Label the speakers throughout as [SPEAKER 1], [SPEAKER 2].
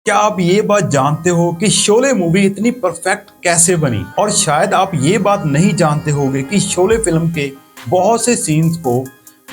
[SPEAKER 1] क्या आप ये बात जानते हो कि शोले मूवी इतनी परफेक्ट कैसे बनी? और शायद आप ये बात नहीं जानते होंगे कि शोले फिल्म के बहुत से सीन्स को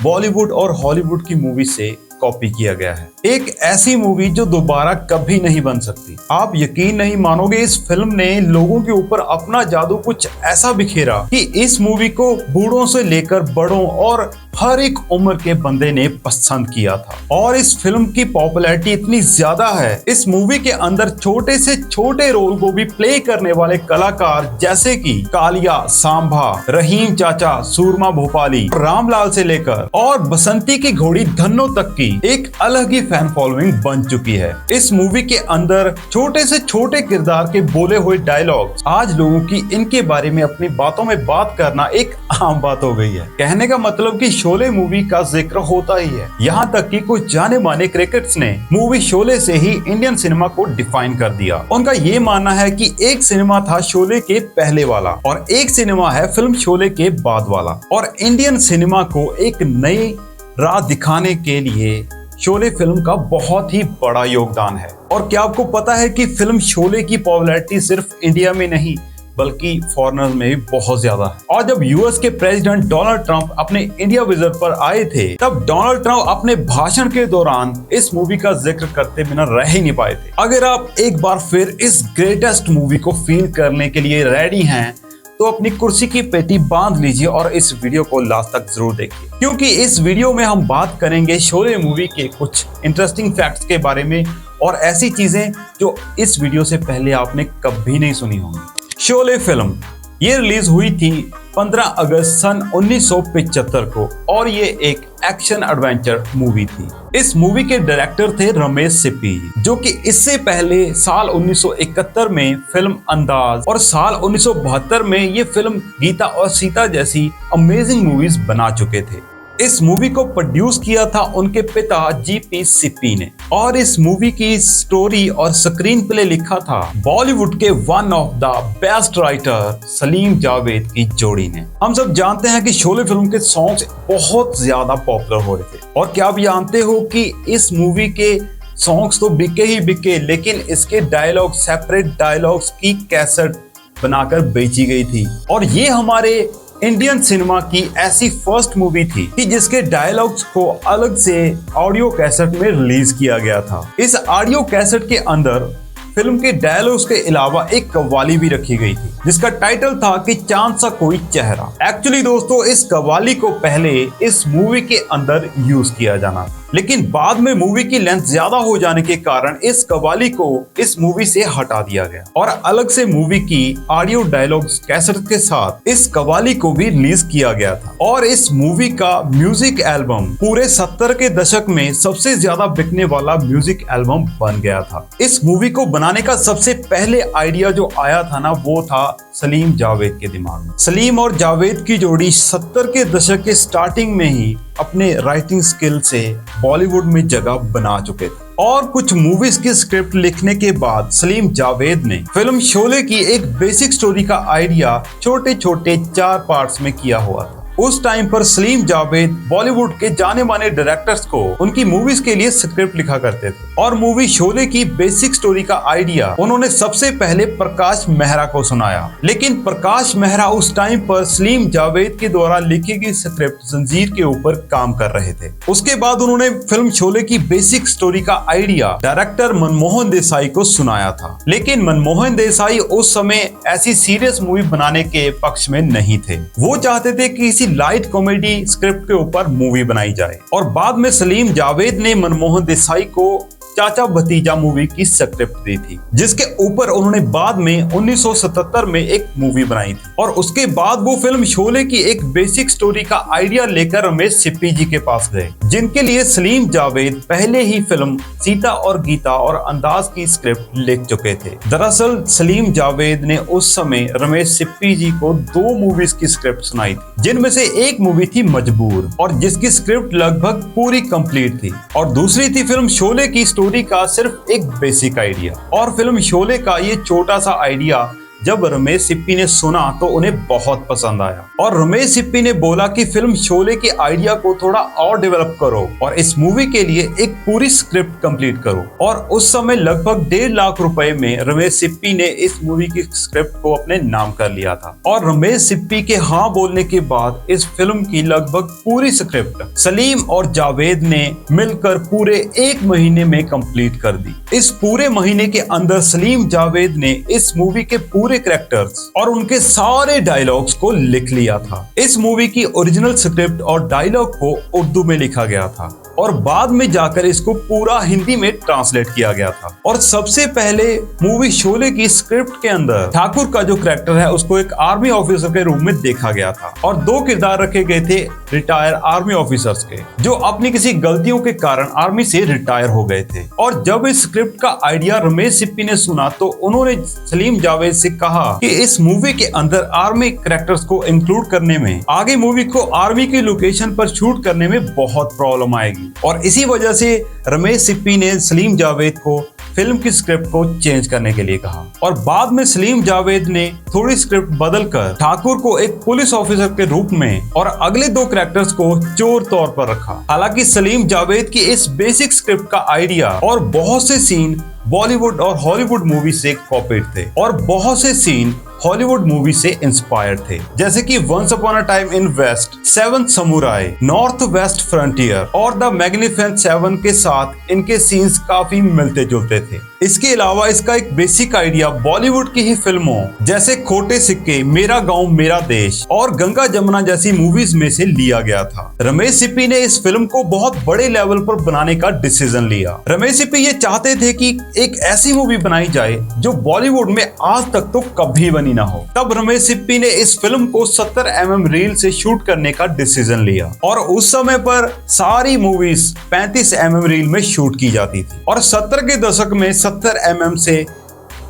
[SPEAKER 1] बॉलीवुड और हॉलीवुड की मूवी से कॉपी किया गया है। एक ऐसी मूवी जो दोबारा कभी नहीं बन सकती। आप यकीन नहीं मानोगे, इस फिल्म ने लोगों के ऊपर अपना जादू कुछ ऐसा बिखेरा कि इस मूवी को बूढ़ों से लेकर बड़ों और हर एक उम्र के बंदे ने पसंद किया था। और इस फिल्म की पॉपुलैरिटी इतनी ज्यादा है, इस मूवी के अंदर छोटे से छोटे रोल को भी प्ले करने वाले कलाकार जैसे कि कालिया, सांभा, रहीम चाचा, सूरमा भोपाली, रामलाल से लेकर और बसंती की घोड़ी धन्नो तक की एक अलग ही फैन फॉलोइंग बन चुकी है। इस मूवी के अंदर छोटे से छोटे किरदार के बोले हुए डायलॉग आज लोगों की इनके बारे में अपनी बातों में बात करना एक आम बात हो गई है। कहने का मतलब कि शोले मूवी का जिक्र होता ही है। यहाँ तक कि कुछ जाने माने क्रिकेटर्स ने मूवी शोले से ही इंडियन सिनेमा को डिफाइन कर दिया। उनका ये मानना है कि एक सिनेमा था शोले के पहले वाला और एक सिनेमा है फिल्म शोले के बाद वाला, और इंडियन सिनेमा को एक नई राह दिखाने के लिए शोले फिल्म का बहुत ही बड़ा योगदान है। और क्या आपको पता है कि फिल्म शोले की पॉपुलैरिटी सिर्फ इंडिया में नहीं बल्कि फॉरेनर में भी बहुत ज्यादा है। और जब यूएस के प्रेसिडेंट डोनाल्ड ट्रंप अपने इंडिया विजिट पर आए थे, तब डोनाल्ड ट्रंप अपने भाषण के दौरान इस मूवी का जिक्र करते बिना रह ही नहीं पाए थे। अगर आप एक बार फिर इस ग्रेटेस्ट मूवी को फील करने के लिए रेडी हैं तो अपनी कुर्सी की पेटी बांध लीजिए और इस वीडियो को लास्ट तक जरूर देखिए, क्योंकि इस वीडियो में हम बात करेंगे शोले मूवी के कुछ इंटरेस्टिंग फैक्ट्स के बारे में और ऐसी चीजें जो इस वीडियो से पहले आपने कभी नहीं सुनी होंगी। शोले फिल्म ये रिलीज हुई थी 15 अगस्त सन 1975 को और ये एक एक्शन एडवेंचर मूवी थी। इस मूवी के डायरेक्टर थे रमेश सिप्पी, जो कि इससे पहले साल 1971 में फिल्म अंदाज और साल 1972 में ये फिल्म गीता और सीता जैसी अमेजिंग मूवीज बना चुके थे। इस मूवी को प्रोड्यूस किया था उनके पिता जीपी सिप्पी ने, और इस मूवी की स्टोरी और स्क्रीन प्ले लिखा था बॉलीवुड के one of the best writer Salim Javed की जोड़ी ने। हम सब जानते हैं कि शोले फिल्म के सॉन्ग्स बहुत ज्यादा पॉपुलर हो रहे थे, और क्या आप जानते हो कि इस मूवी के सॉन्ग्स तो बिके ही बिके, लेकिन इसके डायलॉग, सेपरेट डायलॉग्स की कैसेट बनाकर बेची गई थी। और ये हमारे इंडियन सिनेमा की ऐसी फर्स्ट मूवी थी कि जिसके डायलॉग्स को अलग से ऑडियो कैसेट में रिलीज किया गया था। इस ऑडियो कैसेट के अंदर फिल्म के डायलॉग्स के अलावा एक कव्वाली भी रखी गई थी जिसका टाइटल था कि चांद सा कोई चेहरा। एक्चुअली दोस्तों, इस कव्वाली को पहले इस मूवी के अंदर यूज किया जाना था, लेकिन बाद में मूवी की लेंथ ज्यादा हो जाने के कारण इस कव्वाली को इस मूवी से हटा दिया गया और अलग से मूवी की ऑडियो डायलॉग्स कैसेट के साथ इस कव्वाली को भी रिलीज किया गया था। और इस मूवी का म्यूजिक एल्बम पूरे 70 के दशक में सबसे ज्यादा बिकने वाला म्यूजिक एल्बम बन गया था। इस मूवी को बनाने का सबसे पहले आइडिया जो आया था ना, वो था सलीम जावेद के दिमाग में। सलीम और जावेद की जोड़ी 70 के दशक के स्टार्टिंग में ही अपने राइटिंग स्किल से बॉलीवुड में जगह बना चुके थे, और कुछ मूवीज की स्क्रिप्ट लिखने के बाद सलीम जावेद ने फिल्म शोले की एक बेसिक स्टोरी का आइडिया छोटे छोटे 4 पार्ट्स में किया हुआ था। उस टाइम पर सलीम जावेद बॉलीवुड के जाने माने डायरेक्टर्स को उनकी मूवीज के लिए स्क्रिप्ट लिखा करते थे, और मूवी शोले की बेसिक स्टोरी का आइडिया उन्होंने सबसे पहले प्रकाश मेहरा को सुनाया। लेकिन प्रकाश मेहरा उस टाइम पर सलीम जावेद के द्वारा लिखी गई स्क्रिप्ट जंजीर के ऊपर काम कर रहे थे। उसके बाद उन्होंने फिल्म शोले की बेसिक स्टोरी का आइडिया डायरेक्टर मनमोहन देसाई को सुनाया था, लेकिन मनमोहन देसाई उस समय ऐसी सीरियस मूवी बनाने के पक्ष में नहीं थे। वो चाहते थे कि किसी लाइट कॉमेडी स्क्रिप्ट के ऊपर मूवी बनाई जाए, और बाद में सलीम जावेद ने मनमोहन देसाई को चाचा भतीजा मूवी की स्क्रिप्ट दी थी, जिसके ऊपर उन्होंने बाद में 1977 में एक मूवी बनाई थी। और उसके बाद वो फिल्म शोले की एक बेसिक स्टोरी का आइडिया लेकर रमेश सिप्पी जी के पास गए, जिनके लिए सलीम जावेद पहले ही फिल्म सीता और गीता और अंदाज की स्क्रिप्ट लिख चुके थे। दरअसल सलीम जावेद ने उस समय रमेश सिप्पी जी को 2 मूवीज की स्क्रिप्ट सुनाई थी, जिनमें से एक मूवी थी मजबूर, और जिसकी स्क्रिप्ट लगभग पूरी कंप्लीट थी, और दूसरी थी फिल्म शोले की स्टोरी का सिर्फ एक बेसिक आइडिया। और फिल्म शोले का ये छोटा सा आइडिया जब रमेश सिप्पी ने सुना तो उन्हें बहुत पसंद आया और रमेश सिप्पी ने बोला कि फिल्म शोले के आइडिया को थोड़ा और डेवलप करो और इस मूवी के लिए एक पूरी स्क्रिप्ट कंप्लीट करो। और उस समय लगभग 1.5 लाख रुपए में रमेश सिप्पी ने इस मूवी की स्क्रिप्ट को अपने नाम कर लिया था। और रमेश सिप्पी के हाँ बोलने के बाद इस फिल्म की लगभग पूरी स्क्रिप्ट सलीम और जावेद ने मिलकर पूरे 1 महीने में कंप्लीट कर दी। इस पूरे महीने के अंदर सलीम जावेद ने इस मूवी के पूरे कैरेक्टर्स और उनके सारे डायलॉग्स को लिख लिया था। इस मूवी की ओरिजिनल स्क्रिप्ट और डायलॉग को उर्दू में लिखा गया था और बाद में जाकर इसको पूरा हिंदी में ट्रांसलेट किया गया था। और सबसे पहले मूवी शोले की स्क्रिप्ट के अंदर ठाकुर का जो कैरेक्टर है उसको एक आर्मी ऑफिसर के रूप में देखा गया था और 2 किरदार रखे गए थे रिटायर आर्मी ऑफिसर्स के, जो अपनी किसी गलतियों के कारण आर्मी से रिटायर हो गए थे। और जब इस स्क्रिप्ट का आइडिया रमेश सिप्पी ने सुना तो उन्होंने सलीम जावेद से कहा कि इस मूवी के अंदर आर्मी कैरेक्टर्स को इंक्लूड करने में, आगे मूवी को आर्मी की लोकेशन पर शूट करने में बहुत प्रॉब्लम आएगी। और इसी वजह से रमेश सिप्पी ने सलीम जावेद को फिल्म की स्क्रिप्ट को चेंज करने के लिए कहा और बाद में सलीम जावेद ने थोड़ी स्क्रिप्ट बदलकर ठाकुर को एक पुलिस ऑफिसर के रूप में और अगले 2 कैरेक्टर्स को चोर तौर पर रखा। हालांकि सलीम जावेद की इस बेसिक स्क्रिप्ट का आइडिया और बहुत से सीन बॉलीवुड और हॉलीवुड मूवी से कॉपीड थे और बहुत से सीन हॉलीवुड मूवी से इंस्पायर्ड थे, जैसे कि once upon a time in west, 7th samurai, North West Frontier और द मैग्निफिसेंट 7 के साथ इनके सीन्स काफी मिलते जुलते थे। इसके अलावा इसका एक बेसिक आइडिया बॉलीवुड की ही फिल्मों जैसे खोटे सिक्के, मेरा गांव मेरा देश और गंगा जमुना जैसी मूवीज में से लिया गया था। रमेश सिप्पी ने इस फिल्म को बहुत बड़े लेवल पर बनाने का डिसीजन लिया। रमेश सिप्पी ये चाहते थे कि एक ऐसी मूवी बनाई जाए जो बॉलीवुड में आज तक तो कभी बनी ना हो। तब रमेश सिप्पी ने इस फिल्म को 70 mm रील से शूट करने का डिसीजन लिया और उस समय पर सारी मूवीज 35 mm रील में शूट की जाती थी और 70 के दशक में 70 mm से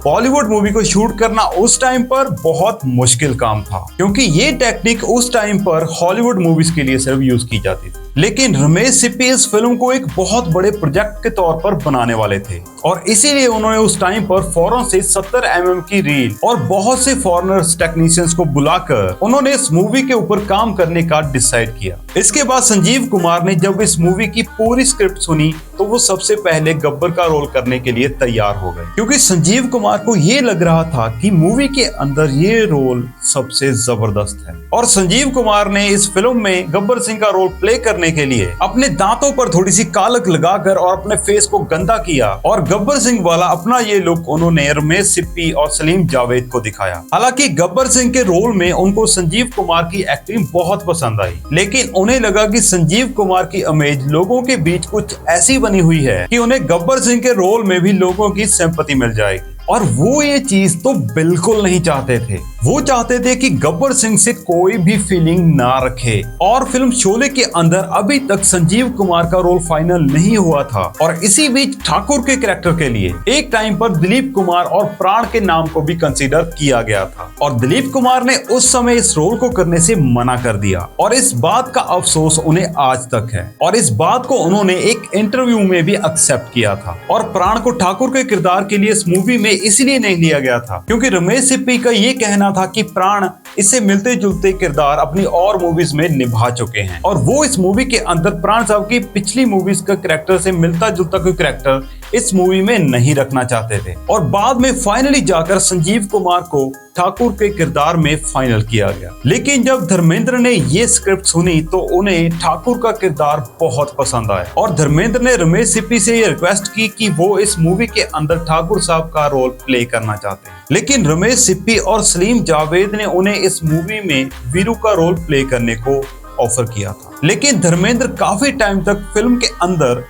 [SPEAKER 1] बॉलीवुड मूवी को शूट करना उस टाइम पर बहुत मुश्किल काम था, क्योंकि ये टेक्निक उस टाइम पर हॉलीवुड मूवीज के लिए सिर्फ यूज की जाती थी। लेकिन रमेश सिप्पी इस फिल्म को एक बहुत बड़े प्रोजेक्ट के तौर पर बनाने वाले थे और इसीलिए उन्होंने उस टाइम पर फौरन से 70 mm की रील और बहुत से फॉरेनर्स टेक्नीशियंस को बुलाकर उन्होंने इस मूवी के ऊपर काम करने का डिसाइड किया। इसके बाद संजीव कुमार ने जब इस मूवी की पूरी स्क्रिप्ट सुनी तो वो सबसे पहले गब्बर का रोल करने के लिए तैयार हो गए, क्योंकि संजीव कुमार को ये लग रहा था कि मूवी के अंदर ये रोल सबसे जबरदस्त है। और संजीव कुमार ने इस फिल्म में गब्बर सिंह का रोल प्ले करने के लिए अपने दांतों पर थोड़ी सी कालक लगाकर और अपने फेस को गंदा किया और गब्बर सिंह वाला अपना ये लुक उन्होंने रमेश सिप्पी और सलीम जावेद को दिखाया। हालांकि गब्बर सिंह के रोल में उनको संजीव कुमार की एक्टिंग बहुत पसंद आई, लेकिन उन्हें लगा कि संजीव कुमार की इमेज लोगों के बीच कुछ ऐसी बनी हुई है कि उन्हें गब्बर सिंह के रोल में भी लोगों की सिंपैथी मिल जाएगी। और वो ये चीज तो बिल्कुल नहीं चाहते थे। वो चाहते थे कि गब्बर सिंह से कोई भी फीलिंग ना रखे। और फिल्म शोले के अंदर अभी तक संजीव कुमार का रोल फाइनल नहीं हुआ था और इसी बीच ठाकुर के कैरेक्टर के लिए एक टाइम पर दिलीप कुमार और प्राण के नाम को भी कंसीडर किया गया था और दिलीप कुमार ने उस समय इस रोल को करने से मना कर दिया और इस बात का अफसोस उन्हें आज तक है और इस बात को उन्होंने एक इंटरव्यू में भी एक्सेप्ट किया था। और प्राण को ठाकुर के किरदार के लिए इस मूवी में इसलिए नहीं लिया गया था क्योंकि रमेश सिप्पी का ये कहना था कि प्राण इससे मिलते जुलते किरदार अपनी और मूवीज में निभा चुके हैं और वो इस मूवी के अंदर प्राण साहब की पिछली मूवीज का कैरेक्टर से मिलता जुलता कोई कैरेक्टर इस मूवी में नहीं रखना चाहते थे। और बाद में फाइनली जाकर संजीव कुमार को ठाकुर के किरदार में फाइनल किया गया। लेकिन जब धर्मेंद्र ने ये स्क्रिप्ट सुनी तो उन्हें ठाकुर का किरदार बहुत पसंद आया और धर्मेंद्र ने रमेश सिप्पी से ये रिक्वेस्ट की कि वो इस मूवी के अंदर ठाकुर साहब का रोल प्ले करना चाहते हैं। लेकिन रमेश सिप्पी और सलीम जावेद ने उन्हें इस मूवी में वीरू का रोल प्ले करने को ऑफर किया था। लेकिन धर्मेंद्र काफी टाइम तक फिल्म के अंदर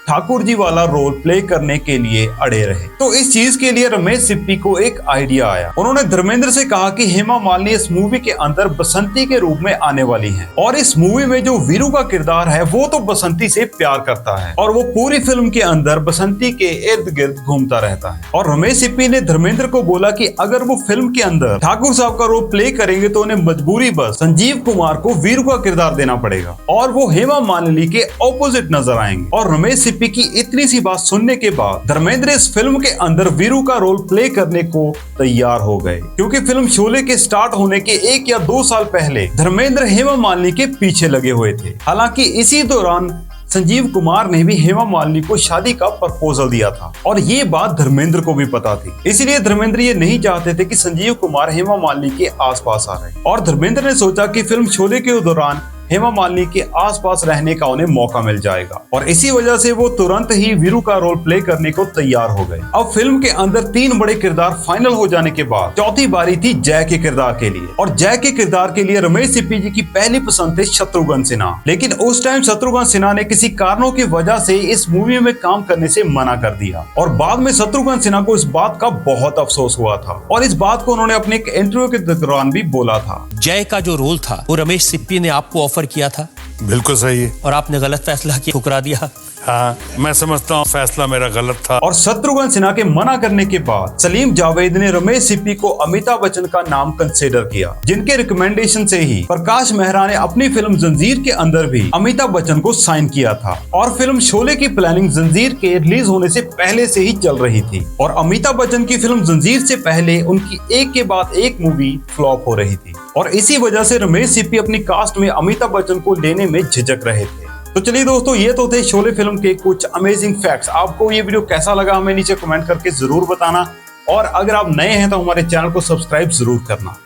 [SPEAKER 1] ठाकुर जी वाला रोल प्ले करने के लिए अड़े रहे। तो इस चीज के लिए रमेश सिप्पी को एक आइडिया आया। उन्होंने धर्मेंद्र से कहा कि हेमा मालिनी इस मूवी के अंदर बसंती के रूप में आने वाली हैं और इस मूवी में जो वीरू का किरदार है वो तो बसंती से प्यार करता है और वो पूरी फिल्म के अंदर बसंती के इर्द गिर्द घूमता रहता है। और रमेश सिप्पी ने धर्मेंद्र को बोला कि अगर वो फिल्म के अंदर ठाकुर साहब का रोल प्ले करेंगे तो उन्हें मजबूरी बस संजीव कुमार को वीरू का किरदार देना पड़ेगा और वो हेमा मालिनी के ऑपोजिट नजर आएंगे। और रमेश सिप्पी की इतनी सी बात सुनने के बाद धर्मेंद्र इस फिल्म के अंदर वीरू का रोल प्ले करने को तैयार हो गए, क्योंकि फिल्म शोले के स्टार्ट होने के 1 या 2 साल पहले धर्मेंद्र हेमा मालिनी के पीछे लगे हुए थे। हालांकि इसी दौरान संजीव कुमार ने भी हेमा मालिनी को शादी का प्रपोजल दिया था और ये बात धर्मेंद्र को भी पता थी। इसलिए धर्मेंद्र ये नहीं चाहते थे कि संजीव कुमार हेमा मालिनी के आसपास आ रहे और धर्मेंद्र ने सोचा कि फिल्म शोले के दौरान हेमा मालिनी के आसपास रहने का उन्हें मौका मिल जाएगा और इसी वजह से वो तुरंत ही वीरू का रोल प्ले करने को तैयार हो गए। अब फिल्म के अंदर 3 बड़े किरदार फाइनल हो जाने के बाद चौथी बारी थी जय के किरदार के लिए और जय के किरदार के लिए रमेश सिप्पी जी की पहली पसंद थे शत्रुघ्न सिन्हा। लेकिन उस टाइम शत्रुघ्न सिन्हा ने किसी कारणों की वजह से इस मूवी में काम करने से मना कर दिया और बाद में शत्रुघ्न सिन्हा को इस बात का बहुत अफसोस हुआ था और इस बात को उन्होंने अपने एक इंटरव्यू के दौरान भी बोला था।
[SPEAKER 2] जय का जो रोल था वो रमेश सिप्पी ने आपको ऑफर किया था।
[SPEAKER 3] बिल्कुल सही है।
[SPEAKER 2] और आपने गलत फैसला किया, ठुकरा दिया।
[SPEAKER 3] हाँ, मैं समझता हूँ फैसला मेरा गलत था।
[SPEAKER 1] और शत्रुघ्न सिन्हा के मना करने के बाद सलीम जावेद ने रमेश सिप्पी को अमिताभ बच्चन का नाम कंसीडर किया, जिनके रिकमेंडेशन से ही प्रकाश मेहरा ने अपनी फिल्म जंजीर के अंदर भी अमिताभ बच्चन को साइन किया था और फिल्म शोले की प्लानिंग जंजीर के रिलीज होने से पहले से ही चल रही थी और अमिताभ बच्चन की फिल्म जंजीर से पहले उनकी एक के बाद एक मूवी फ्लॉप हो रही थी और इसी वजह से रमेश सिप्पी अपनी कास्ट में अमिताभ बच्चन को लेने में झिझक रहे थे। तो चलिए दोस्तों, ये तो थे शोले फिल्म के कुछ अमेजिंग फैक्ट्स। आपको ये वीडियो कैसा लगा हमें नीचे कमेंट करके जरूर बताना और अगर आप नए हैं तो हमारे चैनल को सब्सक्राइब जरूर करना।